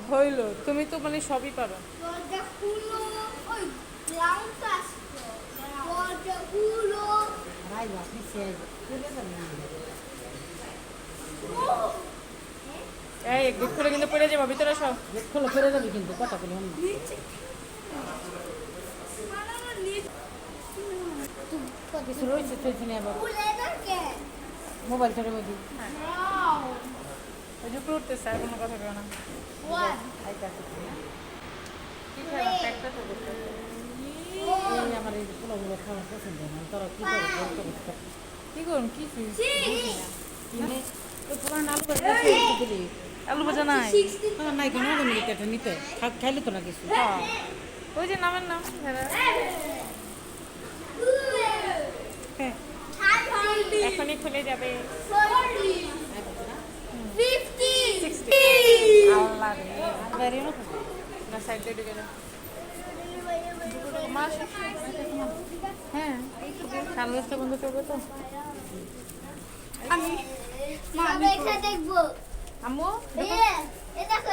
হইলো, তুমি তো মানে সবই পারো। এই গেট খুলে কিন্তু পড়ে যাবো, ভিতরে সব খোলো ফেরে যাবে কিন্তু কথা বলি না। কিছু রয়েছে সেখানে আবার মোবাইল ধরে মধ্যে ওই যে উঠতেছে, আর কোনো কথা কেউ না। কি খেলা প্যাকটা তো করতেছে। আমার এই পোলাগুলো খাওয়া পছন্দ না, তারা কি করে কি করুন কি তোমার আলু ভাজা দিলি আলু ভাজা নাই? নাই কেন এটা নিতে খাইলে তো না কিছু। ওই যে নামের নাম এখনই খুলে যাবে। আল্লাহ রে, না সাইডে ঢুকে যাবে। হ্যাঁ, সাড়ে 10টা বন্ধ করবো তো। আমি দেখবো আম্মু দেখো